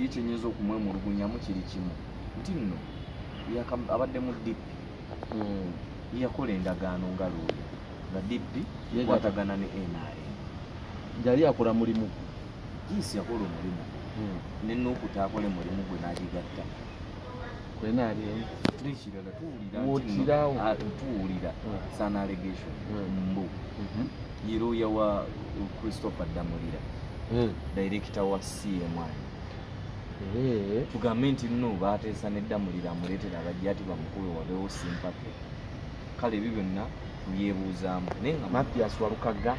Yichenyezo kumwemulugunya mu kiri kimu nti nno abadde mu DP yakola endagaano nga luli nga DP yakwatagana ne NRM yali akola mulimu yisi yakola omulimu n'ennuuku taakole mulimu gwe n'agigatta kwe NRM n'ekirala tuwulira sana allegation mbu yiruya wa Christopher Damulira director wa CMI tugambe nti nno baateesa n'Eddamulira amuleetera abajja ati bamukube wabeewo sympathy kale ebyo byonna byebuuzaamu naye nga Mathias Walukaga,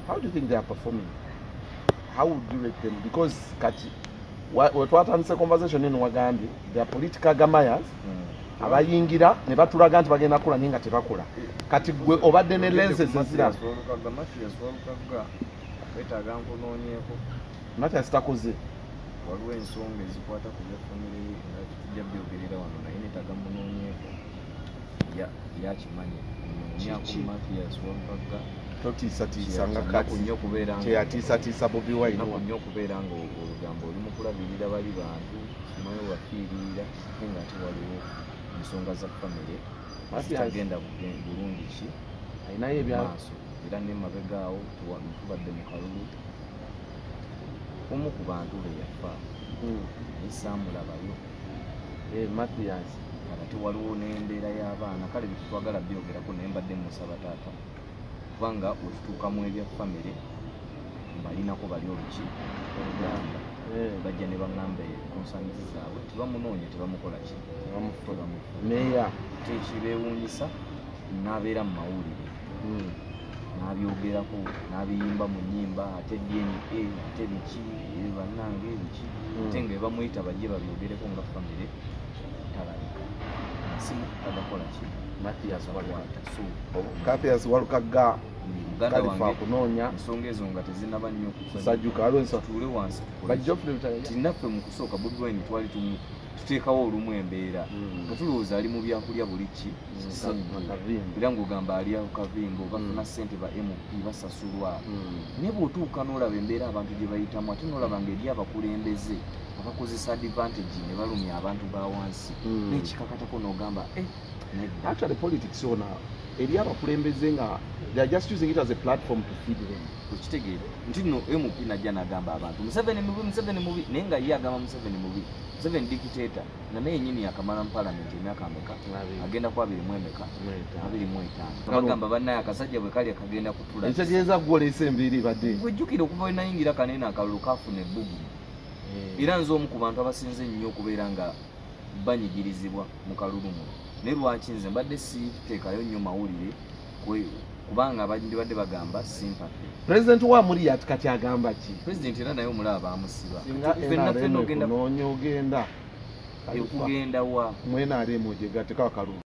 how do you think they are performing? How would you rate them? Because kati wetwatandise conversation eno wagambye they are political gamayas abayingira ne batulaga nti bagenda kukola naye nga tebakola kati gwe obadde ne lenses ezirala Mathias Walukaga wetaaga nkunoonyeeko Mathias takoze waliwo ensonga ezikwata ku byafamire nga tujja byogerera wano naye neetaaga munoonyeeko yakimanye munoonya ku Mathias Walukaga totiisatiisa nga kati nnyo okubeera kyeyatiisatiisa Bobi Wine nnyo okubeera nga olugambo oli mu kulabirira bali bantu simanyi wafiirira naye nga ate waliwo ensonga za famire zitagenda bulungi ki ayinayo ebyamaaso era n'emabegaawo tubadde mu kalulu omu ku bantu be yafa naye saamulabayo Mathias ate waliwo n'embeera y'abaana kale byetutwagala byogerako naye mbadde musaba taata kubanga wetutuukamu ebya famire mbalinako bali oluki oluganda bajja ne baŋŋamba konsanisi zaabwe tebamunoonya tebamukola ki meya tekibeewuunyisa n'abeera mu mawulire n'abyogerako n'abiyimba mu nnyimba ate DNA ate biki bannange biki ate nga bamuyita bajje babyogereko nga famire talabika nasimu agakola ki Mathias Walukaga Mathias Walukaga muganda wange kunoonya ensonga ezo nga tezinaba nnyo kusajjuka alwensa tuule wansi tinaffe mu kusooka Bobi Wine twali tuteekawo olumu embeera nga tulowooza ali mu byakulya buli ki era ng'ogamba ali kavimbo bafuna ssente ba MP basasulwa naye bw'otuuka n'olaba embeera abantu gye bayitamu ate n'olaba nga eri abakulembeze abakozesa advantage ne balumya abantu ba wansi n'ekikakatako n'ogamba actually politics on eri abakulembeze nga they are just using it as a platform to feed them okitegeera nti nno MP najja n'agamba abantu Museveni mubi naye nga ye agamba Museveni mubi Museveni dictator nga naye nyini yakamala mu parliament emyaka ameka agenda ku 25 bagamba bannaye akasajja bwe kali akagenda kutula ekitegeeza gwolesa embeera badde gwejjukira okuva we nayingira kanene akalulu kafuna ebbugu era nze omu ku bantu abasinze ennyo okubeera nga banyigirizibwa mu kalulu muno naye lwaki nze mbadde siteekayo nnyo mawulire kubanga abandi badde bagamba sympathy President wa muri kati agamba ki President era naye omulaba bamusiba ogenda okugenda wa mwena ali mujega tekawa kalulu